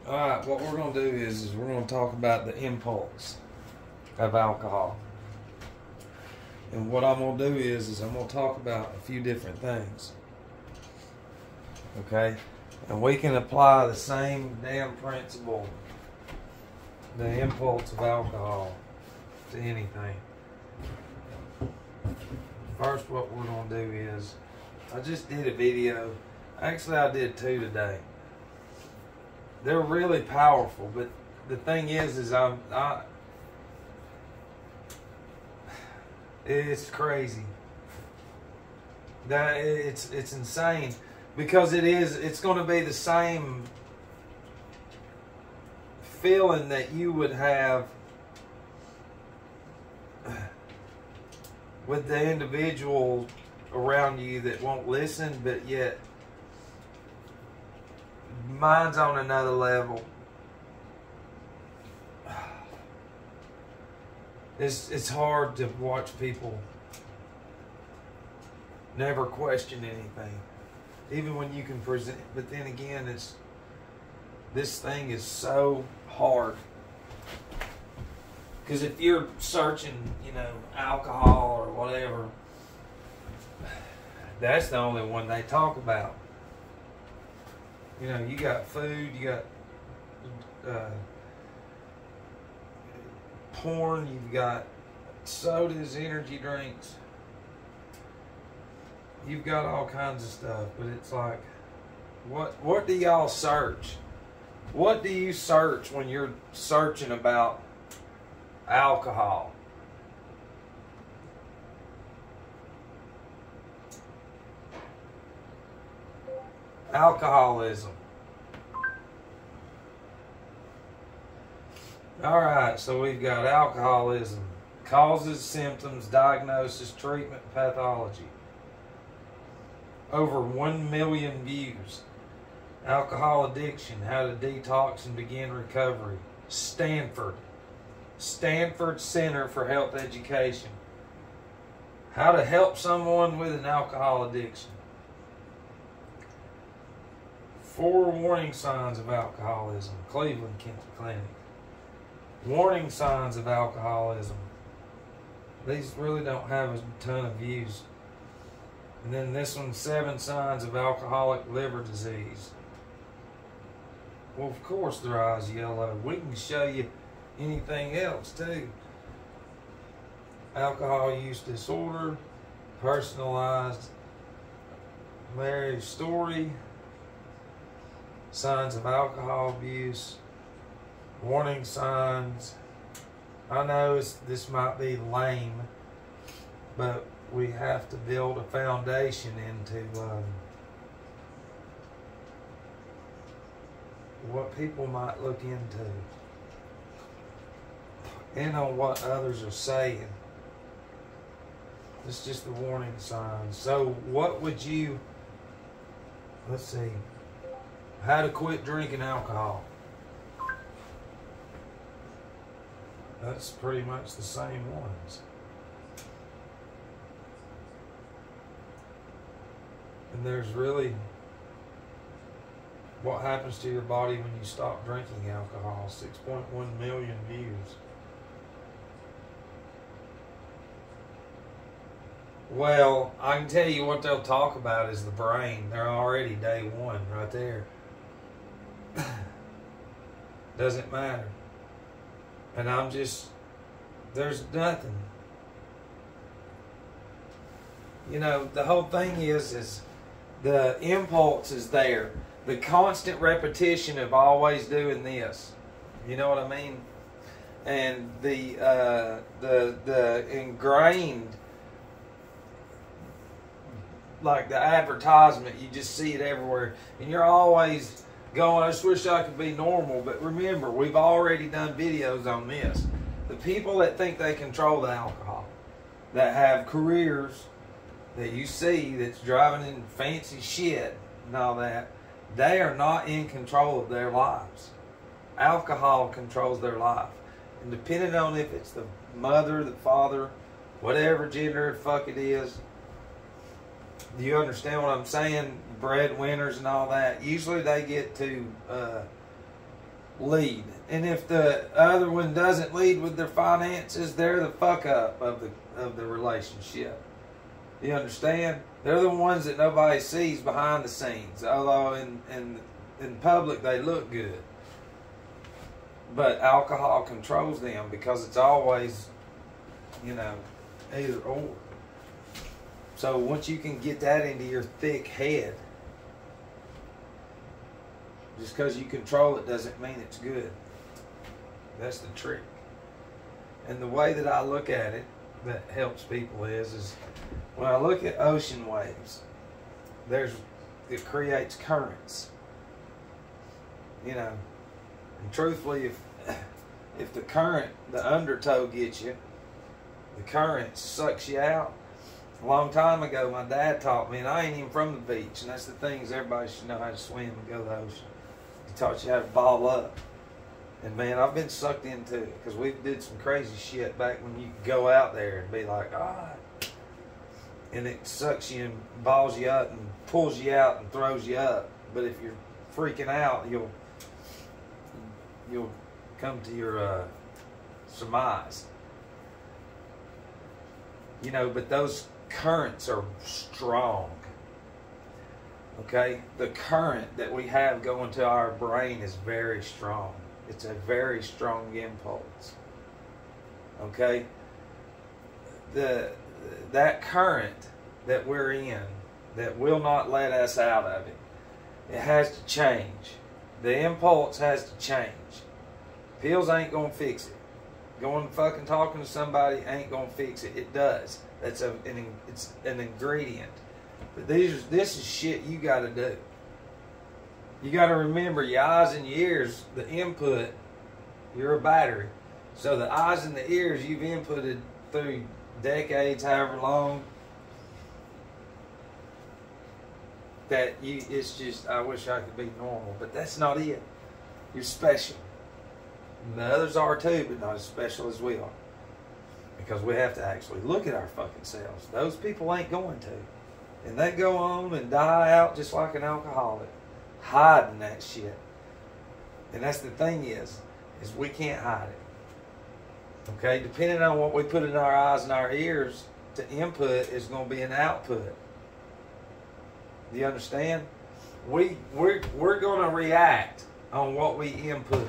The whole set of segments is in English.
Alright, what we're going to do is we're going to talk about the impulse of alcohol. And what I'm going to do is I'm going to talk about a few different things. Okay? And we can apply the same damn principle, the impulse of alcohol, to anything. First, what we're going to do is, I just did a video. Actually, I did two today. They're really powerful, but the thing is it's crazy. That it's insane, because it's going to be the same feeling that you would have with the individual around you that won't listen, but yet mine's on another level. It's hard to watch people never question anything, even when you can present. But then again, this thing is so hard, because if you're searching, alcohol or whatever, that's the only one they talk about. You got food, you got porn, you've got sodas, energy drinks, you've got all kinds of stuff. But it's like, what do y'all search? What do you search when you're searching about alcohol? Alcoholism. Alright, so we've got alcoholism. Causes, symptoms, diagnosis, treatment, pathology. Over 1 million views. Alcohol addiction, how to detox and begin recovery. Stanford Center for Health Education. How to help someone with an alcohol addiction. 4 warning signs of alcoholism. Cleveland Clinic. Warning signs of alcoholism. These really don't have a ton of views. And then this one, 7 signs of alcoholic liver disease. Well, of course their eyes yellow. We can show you anything else too. Alcohol use disorder. Personalized marriage story. Signs of alcohol abuse. Warning signs. I know this might be lame, but we have to build a foundation into what people might look into, and on what others are saying. It's just the warning signs. So what would you, let's see, how to quit drinking alcohol. That's pretty much the same ones. And there's really, what happens to your body when you stop drinking alcohol. 6.1 million views. Well, I can tell you what they'll talk about is the brain. They're already day one right there. Doesn't matter. And I'm just, there's nothing. The whole thing is the impulse is there. The constant repetition of always doing this. You know what I mean? And the ingrained, like the advertisement, you just see it everywhere. And you're always going, I just wish I could be normal. But remember, we've already done videos on this. The people that think they control the alcohol, that have careers that you see that's driving in fancy shit and all that, they are not in control of their lives. Alcohol controls their life. And depending on if it's the mother, the father, whatever gender the fuck it is, do you understand what I'm saying? Breadwinners and all that. Usually they get to lead. And if the other one doesn't lead with their finances, they're the fuck up of the relationship. You understand? They're the ones that nobody sees behind the scenes. Although in public they look good. But alcohol controls them because it's always, you know, either or. So once you can get that into your thick head, just because you control it doesn't mean it's good. That's the trick. And the way that I look at it that helps people is when I look at ocean waves, it creates currents. You know, and truthfully, if the current, the undertow gets you, the current sucks you out. A long time ago, my dad taught me, and I ain't even from the beach, and that's the thing is everybody should know how to swim and go to the ocean. He taught you how to ball up. And man, I've been sucked into it because we did some crazy shit back when you could go out there and be like, ah, and it sucks you and balls you up and pulls you out and throws you up. But if you're freaking out, you'll come to your surmise. You know, but those currents are strong. Okay? The current that we have going to our brain is very strong. It's a very strong impulse. Okay? That current that we're in that will not let us out of it, it has to change. The impulse has to change. Pills ain't gonna fix it. Going fucking talking to somebody ain't gonna fix it. It does. It's an ingredient. But this is shit you gotta do. You gotta remember your eyes and your ears, the input, you're a battery. So the eyes and the ears you've inputted through decades, however long, it's just, I wish I could be normal, but that's not it. You're special. And the others are too, but not as special as we are. Because we have to actually look at our fucking selves. Those people ain't going to. And they go on and die out just like an alcoholic. Hiding that shit. And that's the thing is we can't hide it. Okay? Depending on what we put in our eyes and our ears, to input is going to be an output. Do you understand? We're going to react on what we input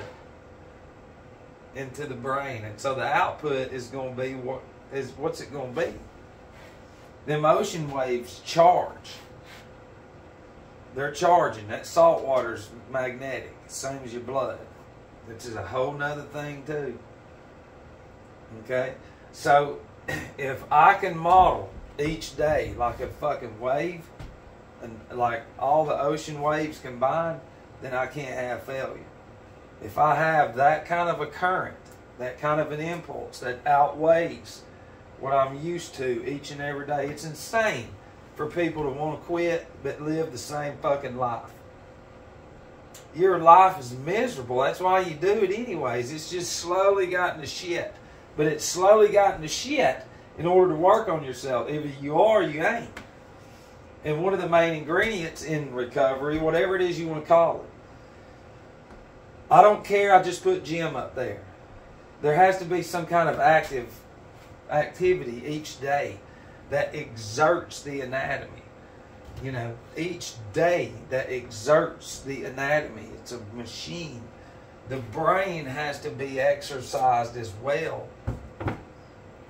into the brain, and so the output is going to be what's it going to be? Them ocean waves charge. They're charging. That salt water's magnetic, same as your blood, which is a whole nother thing too. Okay, so if I can model each day like a fucking wave, and like all the ocean waves combined, then I can't have failure. If I have that kind of a current, that kind of an impulse that outweighs what I'm used to each and every day, it's insane for people to want to quit but live the same fucking life. Your life is miserable. That's why you do it anyways. It's just slowly gotten to shit. But it's slowly gotten to shit in order to work on yourself. Either you are or you ain't. And one of the main ingredients in recovery, whatever it is you want to call it, I don't care, I just put gym up there. There has to be some kind of activity each day that exerts the anatomy. You know, each day that exerts the anatomy. It's a machine. The brain has to be exercised as well.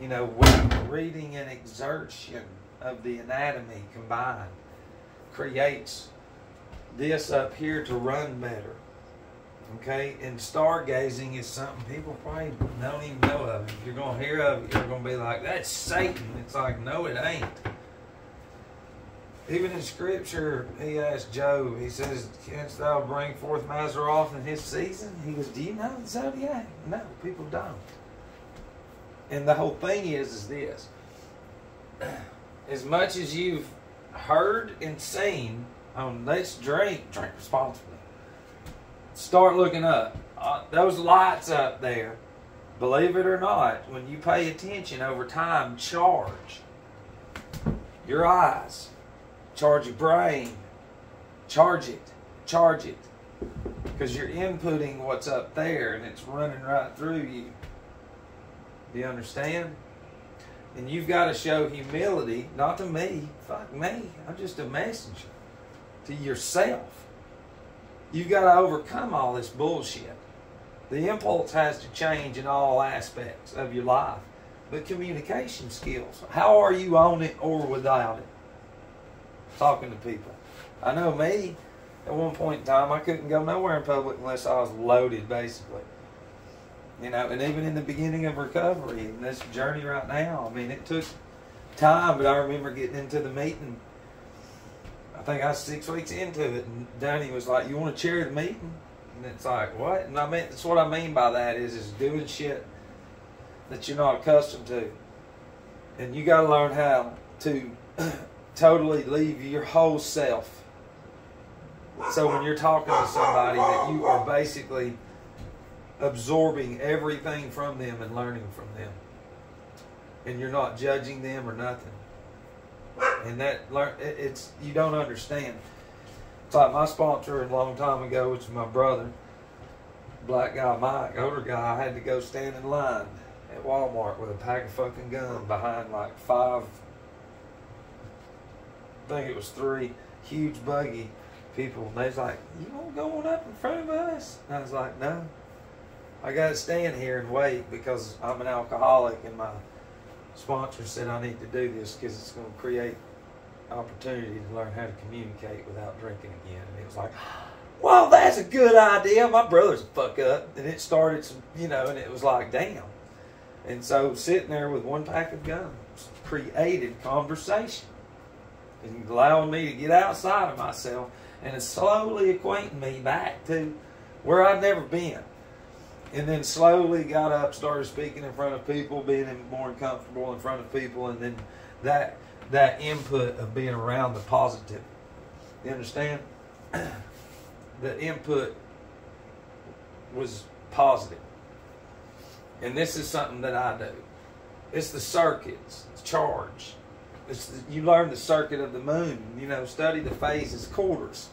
You know, with reading and exertion of the anatomy combined creates this up here to run better. Okay, and stargazing is something people probably don't even know of. If you're going to hear of it, you're going to be like, that's Satan. It's like, no, it ain't. Even in Scripture, he asked Job, he says, canst thou bring forth Mazzaroth in his season? He goes, do you know the zodiac? No, people don't. And the whole thing is this. As much as you've heard and seen on let's drink responsibly. Start looking up. Those lights up there, believe it or not, when you pay attention over time, charge your eyes, charge your brain, charge it, Because you're inputting what's up there and it's running right through you. Do you understand? And you've got to show humility, not to me. Fuck me. I'm just a messenger. To yourself. You've got to overcome all this bullshit. The impulse has to change in all aspects of your life. But communication skills. How are you on it or without it? Talking to people. I know me, at one point in time, I couldn't go nowhere in public unless I was loaded, basically. You know, and even in the beginning of recovery, in this journey right now, I mean, it took time, but I remember getting into the meeting. I think I was 6 weeks into it, and Danny was like, "You want to chair the meeting?" And it's like, what? And I mean, that's what I mean by that is doing shit that you're not accustomed to. And you got to learn how to totally leave your whole self. So when you're talking to somebody, that you are basically absorbing everything from them and learning from them. And you're not judging them or nothing. And that it's you don't understand. It's like my sponsor a long time ago, which is my brother, black guy Mike, older guy. I had to go stand in line at Walmart with a pack of fucking gum behind like 5, I think it was 3 huge buggy people. And they was like, "You won't go on up in front of us?" And I was like, "No, I got to stand here and wait because I'm an alcoholic, and my sponsor said I need to do this because it's going to create opportunity to learn how to communicate without drinking again." And it was like, "Well, that's a good idea. My brother's a fuck up." And it started some, you know, and it was like, damn. And so sitting there with one pack of gum created conversation and allowing me to get outside of myself and it's slowly acquainting me back to where I'd never been. And then slowly got up, started speaking in front of people, being more comfortable in front of people, and then that input of being around the positive. You understand? The input was positive. And this is something that I do. It's the circuits. It's charge. You learn the circuit of the moon. You know, study the phases, quarters.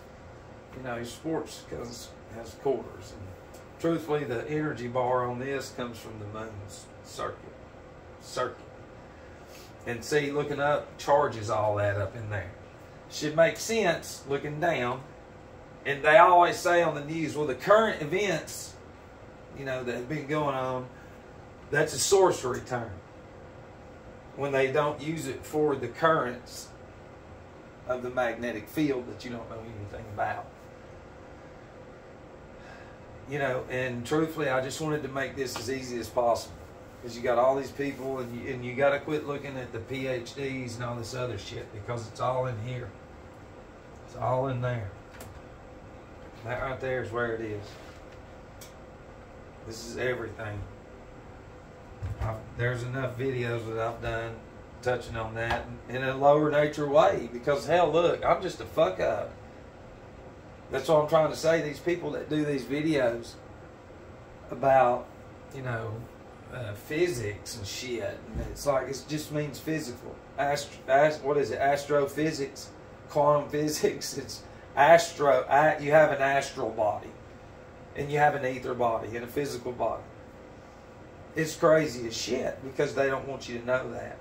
You know, your sports has quarters. And truthfully, the energy bar on this comes from the moon's circuit. And see, looking up charges all that up in there. Should make sense looking down. And they always say on the news, well, the current events, you know, that have been going on, that's a sorcery term. When they don't use it for the currents of the magnetic field that you don't know anything about. You know, and truthfully, I just wanted to make this as easy as possible. Because you got all these people, and you got to quit looking at the PhDs and all this other shit, because it's all in here. It's all in there. That right there is where it is. This is everything. There's enough videos that I've done touching on that in a lower nature way, because hell, look, I'm just a fuck up. That's what I'm trying to say. These people that do these videos about, you know, physics and shit, and it's like, it just means physical. What is it? Astrophysics, quantum physics. It's astro. You have an astral body, and you have an ether body and a physical body. It's crazy as shit because they don't want you to know that.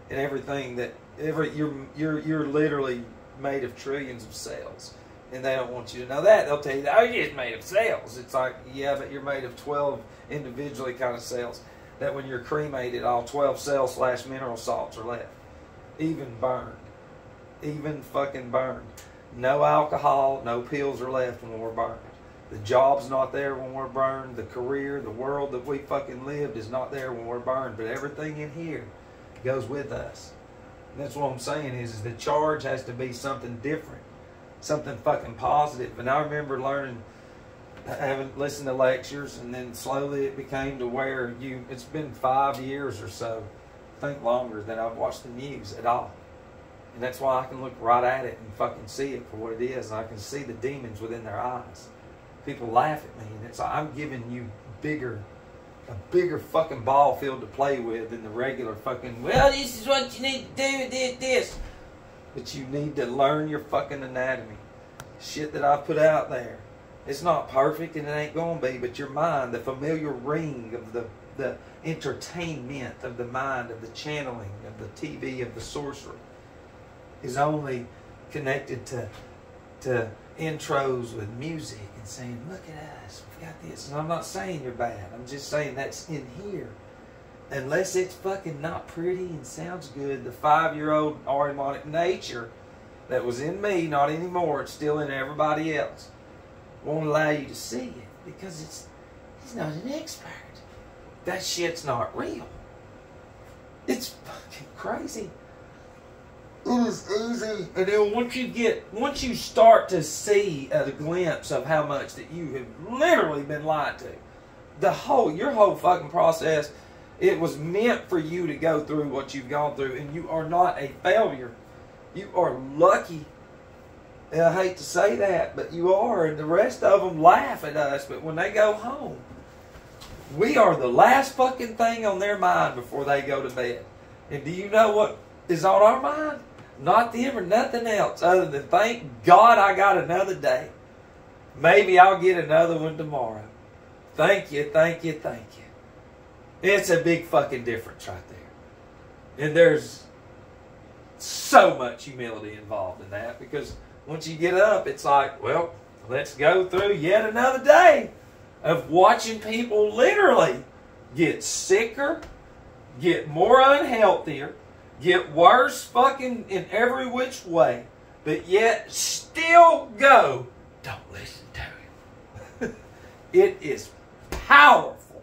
And everything that you're literally made of trillions of cells, and they don't want you to know that. They'll tell you, "Oh, you're just made of cells." It's like, yeah, but you're made of 12 individually kind of cells. That when you're cremated, all 12 cells / mineral salts are left, even burned, even fucking burned. No alcohol, no pills are left when we're burned. The job's not there when we're burned. The career, the world that we fucking lived is not there when we're burned. But everything in here goes with us. And that's what I'm saying is the charge has to be something different. Something fucking positive. And I remember learning, having listened to lectures, and then slowly it became to where it's been 5 years or so, I think longer, that I've watched the news at all. And that's why I can look right at it and fucking see it for what it is. And I can see the demons within their eyes. People laugh at me, and it's like, I'm giving you a bigger fucking ball field to play with than the regular fucking, well, this is what you need to do, this. But you need to learn your fucking anatomy. Shit that I put out there. It's not perfect and it ain't going to be, but your mind, the familiar ring of the entertainment of the mind, of the channeling, of the TV, of the sorcery, is only connected to intros with music and saying, look at us, we've got this. And I'm not saying you're bad. I'm just saying that's in here. Unless it's fucking not pretty and sounds good, the 5-year-old Arianic nature that was in me, not anymore, it's still in everybody else, won't allow you to see it because he's not an expert. That shit's not real. It's fucking crazy. It is easy. And then once you start to see a glimpse of how much that you have literally been lied to, your whole fucking process, it was meant for you to go through what you've gone through, and you are not a failure. You are lucky. And I hate to say that, but you are, and the rest of them laugh at us, but when they go home, we are the last fucking thing on their mind before they go to bed. And do you know what is on our mind? Not them or nothing else other than thank God I got another day. Maybe I'll get another one tomorrow. Thank you, thank you, thank you. It's a big fucking difference right there. And there's so much humility involved in that, because once you get up, it's like, well, let's go through yet another day of watching people literally get sicker, get more unhealthier, get worse fucking in every which way, but yet still go, don't listen to him. It is powerful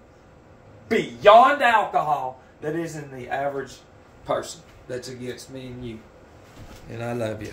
beyond alcohol that is in the average person that's against me and you. And I love you.